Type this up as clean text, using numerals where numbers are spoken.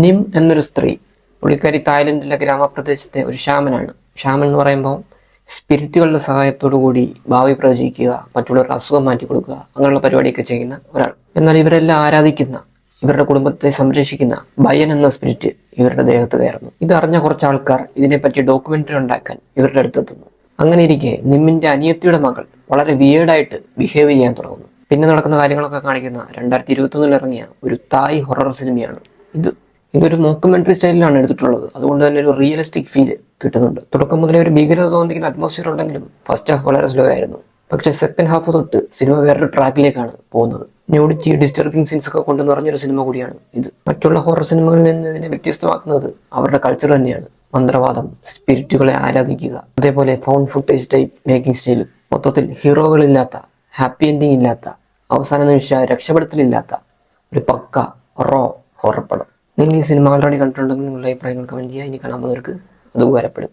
നിം എന്നൊരു സ്ത്രീ, പുള്ളിക്കാരി തായ്ലൻഡിലെ ഗ്രാമപ്രദേശത്തെ ഒരു ഷാമനാണ്. ഷാമൻ എന്ന് പറയുമ്പോൾ സ്പിരിറ്റുകളുടെ സഹായത്തോടു കൂടി ഭാവി പ്രവചിക്കുക, മറ്റുള്ളവരുടെ അസുഖം മാറ്റി കൊടുക്കുക, അങ്ങനെയുള്ള പരിപാടിയൊക്കെ ചെയ്യുന്ന ഒരാൾ. എന്നാൽ ഇവരെല്ലാം ആരാധിക്കുന്ന, ഇവരുടെ കുടുംബത്തെ സംരക്ഷിക്കുന്ന ബയൻ എന്ന സ്പിരിറ്റ് ഇവരുടെ ദേഹത്ത് കയറുന്നു. ഇത് അറിഞ്ഞ കുറച്ച് ആൾക്കാർ ഇതിനെപ്പറ്റി ഡോക്യുമെന്ററി ഉണ്ടാക്കാൻ ഇവരുടെ അടുത്തെത്തുന്നു. അങ്ങനെ ഇരിക്കെ നിമ്മിന്റെ അനിയത്തിയുടെ മകൾ വളരെ വിയേർഡായിട്ട് ബിഹേവ് ചെയ്യാൻ തുടങ്ങുന്നു. പിന്നെ നടക്കുന്ന കാര്യങ്ങളൊക്കെ കാണിക്കുന്ന 2021 ഇറങ്ങിയ ഒരു തായ് ഹൊറർ സിനിമയാണ് ഇത്. ഇതൊരു മോക്കുമെന്ററി സ്റ്റൈലിലാണ് എടുത്തിട്ടുള്ളത്. അതുകൊണ്ട് തന്നെ ഒരു റിയലിസ്റ്റിക് ഫീൽ കിട്ടുന്നുണ്ട്. തുടക്കം മുതലേ ഒരു ഭീകരത തോന്നിക്കുന്ന അറ്റ്മോസ്ഫിയർ ഉണ്ടെങ്കിലും ഫസ്റ്റ് ഹാഫ് വളരെ സ്ലോ ആയിരുന്നു. പക്ഷേ സെക്കൻഡ് ഹാഫ് തൊട്ട് സിനിമ വേറൊരു ട്രാക്കിലേക്കാണ് പോകുന്നത്. ന്യൂഡിറ്റി, ഡിസ്റ്റർബിംഗ് സീൻസ് ഒക്കെ കൊണ്ട് നിറഞ്ഞൊരു സിനിമ കൂടിയാണ് ഇത്. മറ്റുള്ള ഹൊറർ സിനിമകളിൽ നിന്ന് ഇതിനെ വ്യത്യസ്തമാക്കുന്നത് അവരുടെ കൾച്ചർ തന്നെയാണ്. മന്ത്രവാദം, സ്പിരിറ്റുകളെ ആരാധിക്കുക, അതേപോലെ ഫൗണ്ട് ഫുട്ടേജ് ടൈപ്പ് മേക്കിംഗ് സ്റ്റൈലും. മൊത്തത്തിൽ ഹീറോകളില്ലാത്ത, ഹാപ്പി എൻഡിങ് ഇല്ലാത്ത, അവസാന നിമിഷ രക്ഷപ്പെടുത്തലില്ലാത്ത ഒരു പക്ക റോ ഹൊറർ പടം. നിങ്ങൾ ഈ സിനിമ ഓൾറെഡി കണ്ടിട്ടുണ്ടെങ്കിൽ നിങ്ങളുടെ അഭിപ്രായങ്ങൾ കമന്റ് ചെയ്യുക. ഇനി കാണാൻ പോകുന്നവർക്ക് അത് ഉപകാരപ്പെടും.